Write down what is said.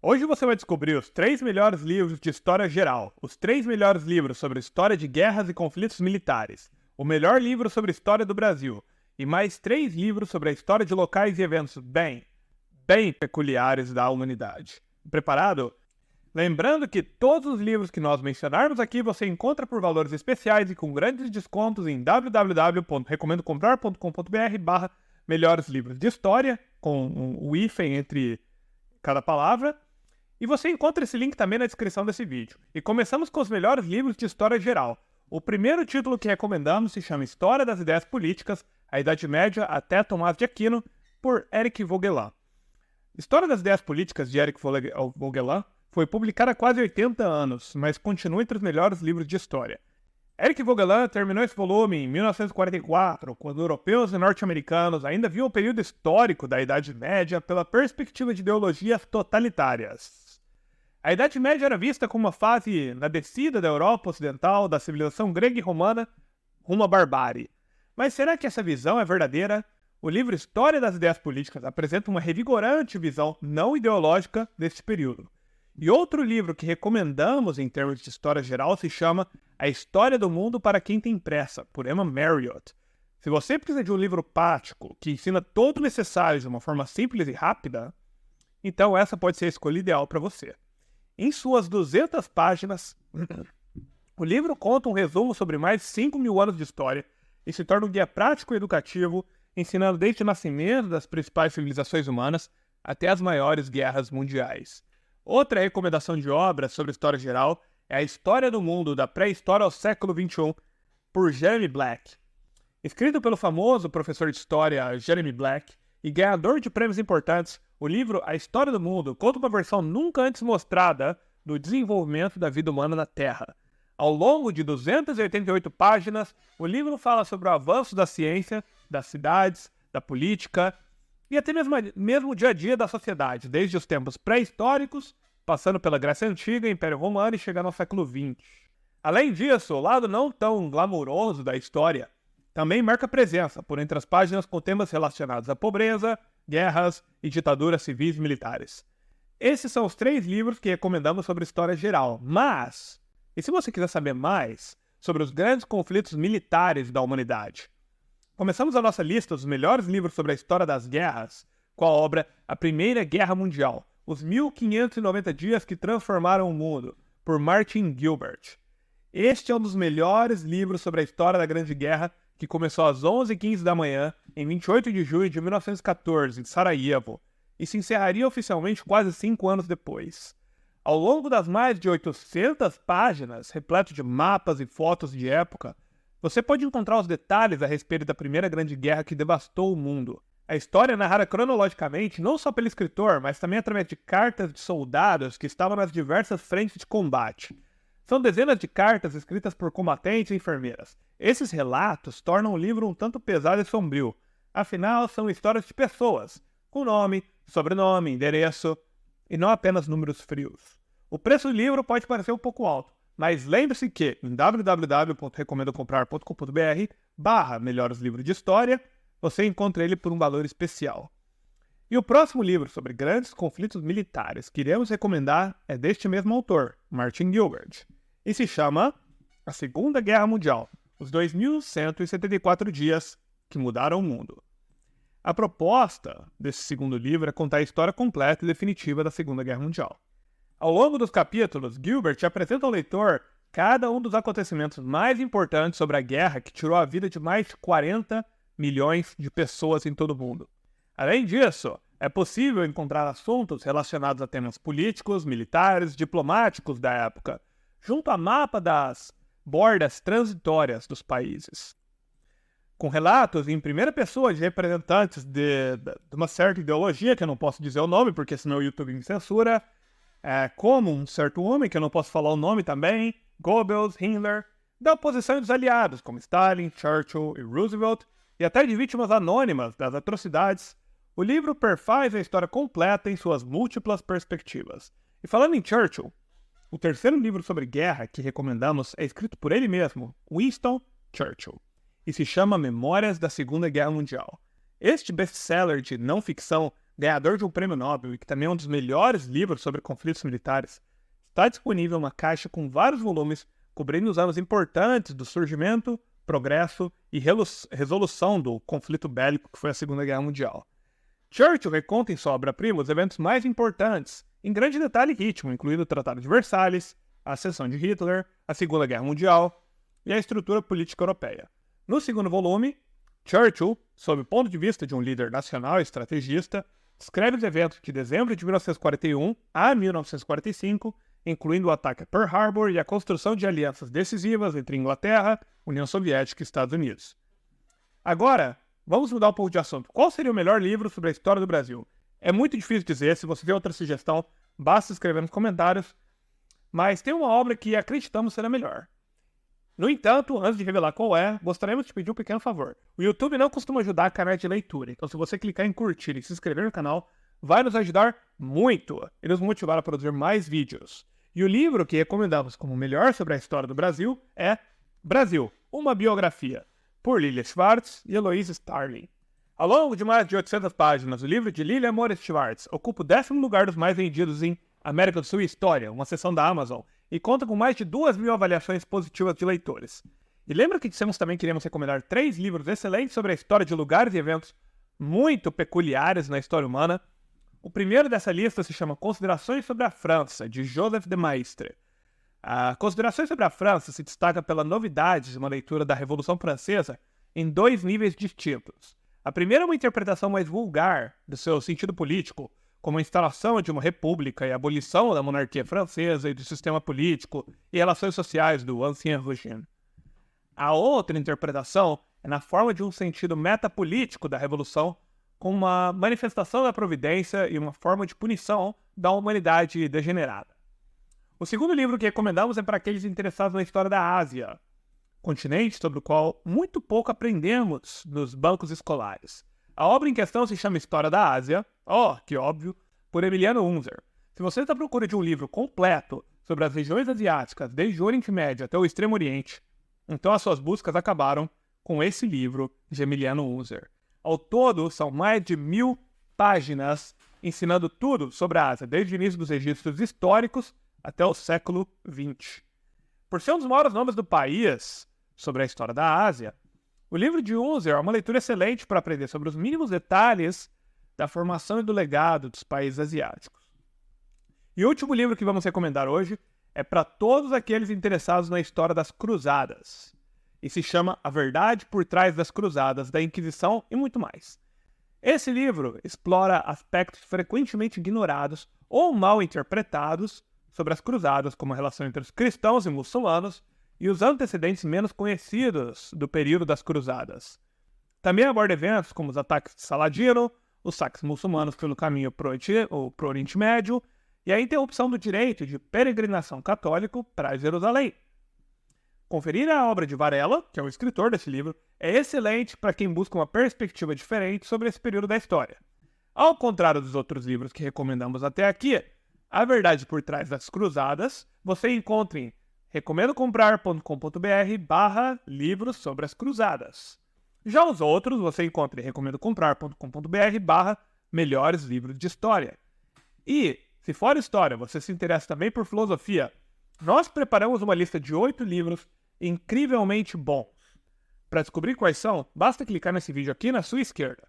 Hoje você vai descobrir os 3 melhores livros de história geral, os 3 melhores livros sobre história de guerras e conflitos militares, o melhor livro sobre história do Brasil e mais 3 livros sobre a história de locais e eventos bem peculiares da humanidade. Preparado? Lembrando que todos os livros que nós mencionarmos aqui você encontra por valores especiais e com grandes descontos em www.recomendocomprar.com.br/melhores livros de história, com o hífen entre cada palavra. E você encontra esse link também na descrição desse vídeo. E começamos com os melhores livros de história geral. O primeiro título que recomendamos se chama História das Ideias Políticas, a Idade Média até Tomás de Aquino, por Éric Voegelin. História das Ideias Políticas de Éric Voegelin foi publicada há quase 80 anos, mas continua entre os melhores livros de história. Éric Voegelin terminou esse volume em 1944, quando europeus e norte-americanos ainda viam o período histórico da Idade Média pela perspectiva de ideologias totalitárias. A Idade Média era vista como uma fase na descida da Europa Ocidental, da civilização grega e romana, rumo à barbárie. Mas será que essa visão é verdadeira? O livro História das Ideias Políticas apresenta uma revigorante visão não ideológica deste período. E outro livro que recomendamos em termos de história geral se chama A História do Mundo para Quem Tem Pressa, por Emma Marriott. Se você precisa de um livro prático que ensina todo o necessário de uma forma simples e rápida, então essa pode ser a escolha ideal para você. Em suas 200 páginas, o livro conta um resumo sobre mais de 5.000 anos de história e se torna um guia prático e educativo, ensinando desde o nascimento das principais civilizações humanas até as maiores guerras mundiais. Outra recomendação de obra sobre história geral é A História do Mundo, da Pré-História ao Século XXI, por Jeremy Black. Escrito pelo famoso professor de história Jeremy Black e ganhador de prêmios importantes, o livro A História do Mundo conta uma versão nunca antes mostrada do desenvolvimento da vida humana na Terra. Ao longo de 288 páginas, o livro fala sobre o avanço da ciência, das cidades, da política e até mesmo o dia a dia da sociedade, desde os tempos pré-históricos, passando pela Grécia Antiga, Império Romano e chegando ao século XX. Além disso, o lado não tão glamouroso da história também marca presença por entre as páginas com temas relacionados à pobreza, guerras e ditaduras civis e militares. Esses são os 3 livros que recomendamos sobre história geral, mas, e se você quiser saber mais sobre os grandes conflitos militares da humanidade? Começamos a nossa lista dos melhores livros sobre a história das guerras com a obra A Primeira Guerra Mundial, Os 1590 Dias que Transformaram o Mundo, por Martin Gilbert. Este é um dos melhores livros sobre a história da Grande Guerra, que começou às 11h15 da manhã, em 28 de junho de 1914, em Sarajevo, e se encerraria oficialmente quase 5 anos depois. Ao longo das mais de 800 páginas, repleto de mapas e fotos de época, você pode encontrar os detalhes a respeito da Primeira Grande Guerra que devastou o mundo. A história é narrada cronologicamente não só pelo escritor, mas também através de cartas de soldados que estavam nas diversas frentes de combate. São dezenas de cartas escritas por combatentes e enfermeiras. Esses relatos tornam o livro um tanto pesado e sombrio. Afinal, são histórias de pessoas, com nome, sobrenome, endereço, e não apenas números frios. O preço do livro pode parecer um pouco alto, mas lembre-se que em www.recomendocomprar.com.br/melhores livros de história, você encontra ele por um valor especial. E o próximo livro sobre grandes conflitos militares que iremos recomendar é deste mesmo autor, Martin Gilbert, e se chama A Segunda Guerra Mundial, os 2174 dias que mudaram o mundo. A proposta desse segundo livro é contar a história completa e definitiva da Segunda Guerra Mundial. Ao longo dos capítulos, Gilbert apresenta ao leitor cada um dos acontecimentos mais importantes sobre a guerra que tirou a vida de mais de 40 milhões de pessoas em todo o mundo. Além disso, é possível encontrar assuntos relacionados a temas políticos, militares, diplomáticos da época, junto a mapa das bordas transitórias dos países. Com relatos em primeira pessoa de representantes de uma certa ideologia, que eu não posso dizer o nome, porque senão o YouTube me censura, como um certo homem, que eu não posso falar o nome também, Goebbels, Himmler, da oposição e dos aliados, como Stalin, Churchill e Roosevelt, e até de vítimas anônimas das atrocidades, o livro perfaz a história completa em suas múltiplas perspectivas. E falando em Churchill, o terceiro livro sobre guerra que recomendamos é escrito por ele mesmo, Winston Churchill, e se chama Memórias da Segunda Guerra Mundial. Este best-seller de não ficção ganhador de um prêmio Nobel e que também é um dos melhores livros sobre conflitos militares, está disponível uma caixa com vários volumes cobrindo os anos importantes do surgimento, progresso e resolução do conflito bélico que foi a Segunda Guerra Mundial. Churchill reconta em sua obra-prima os eventos mais importantes, em grande detalhe e ritmo, incluindo o Tratado de Versalhes, a ascensão de Hitler, a Segunda Guerra Mundial e a estrutura política europeia. No segundo volume, Churchill, sob o ponto de vista de um líder nacional e estrategista, descreve os eventos de dezembro de 1941 a 1945, incluindo o ataque a Pearl Harbor e a construção de alianças decisivas entre Inglaterra, União Soviética e Estados Unidos. Agora, vamos mudar um pouco de assunto. Qual seria o melhor livro sobre a história do Brasil? É muito difícil dizer, se você tem outra sugestão, basta escrever nos comentários, mas tem uma obra que acreditamos ser a melhor. No entanto, antes de revelar qual é, gostaríamos de pedir um pequeno favor. O YouTube não costuma ajudar canais de leitura, então se você clicar em curtir e se inscrever no canal, vai nos ajudar muito e nos motivar a produzir mais vídeos. E o livro que recomendamos como melhor sobre a história do Brasil é Brasil, uma biografia, por Lilia Schwartz e Eloise Starling. Ao longo de mais de 800 páginas, o livro de Lilia Moritz Schwartz ocupa o 10º lugar dos mais vendidos em América do Sul e História, uma seção da Amazon, e conta com mais de 2.000 avaliações positivas de leitores. E lembra que dissemos também que iremos recomendar 3 livros excelentes sobre a história de lugares e eventos muito peculiares na história humana? O primeiro dessa lista se chama Considerações sobre a França, de Joseph de Maistre. A Considerações sobre a França se destaca pela novidade de uma leitura da Revolução Francesa em 2 níveis distintos. A primeira é uma interpretação mais vulgar do seu sentido político, como a instalação de uma república e a abolição da monarquia francesa e do sistema político e relações sociais do Ancien Régime. A outra interpretação é na forma de um sentido metapolítico da Revolução, com uma manifestação da providência e uma forma de punição da humanidade degenerada. O segundo livro que recomendamos é para aqueles interessados na história da Ásia, continente sobre o qual muito pouco aprendemos nos bancos escolares. A obra em questão se chama História da Ásia, que óbvio, por Emiliano Unzer. Se você está à procura de um livro completo sobre as regiões asiáticas, desde o Oriente Médio até o Extremo Oriente, então as suas buscas acabaram com esse livro de Emiliano Unzer. Ao todo, são mais de 1.000 páginas ensinando tudo sobre a Ásia, desde o início dos registros históricos até o século XX. Por ser um dos maiores nomes do país sobre a história da Ásia, o livro de Unzer é uma leitura excelente para aprender sobre os mínimos detalhes da formação e do legado dos países asiáticos. E o último livro que vamos recomendar hoje é para todos aqueles interessados na história das Cruzadas, e se chama A Verdade por Trás das Cruzadas, da Inquisição e muito mais. Esse livro explora aspectos frequentemente ignorados ou mal interpretados sobre as cruzadas, como a relação entre os cristãos e muçulmanos e os antecedentes menos conhecidos do período das cruzadas. Também aborda eventos como os ataques de Saladino, os saques muçulmanos pelo caminho para o Oriente Médio e a interrupção do direito de peregrinação católico para Jerusalém. Conferir a obra de Varela, que é o escritor desse livro, é excelente para quem busca uma perspectiva diferente sobre esse período da história. Ao contrário dos outros livros que recomendamos até aqui, A Verdade por Trás das Cruzadas, você encontra em recomendocomprar.com.br/livros sobre as cruzadas. Já os outros você encontra em recomendocomprar.com.br/melhores livros de história. E, se for história, você se interessa também por filosofia, nós preparamos uma lista de 8 livros incrivelmente bons. Para descobrir quais são, basta clicar nesse vídeo aqui na sua esquerda.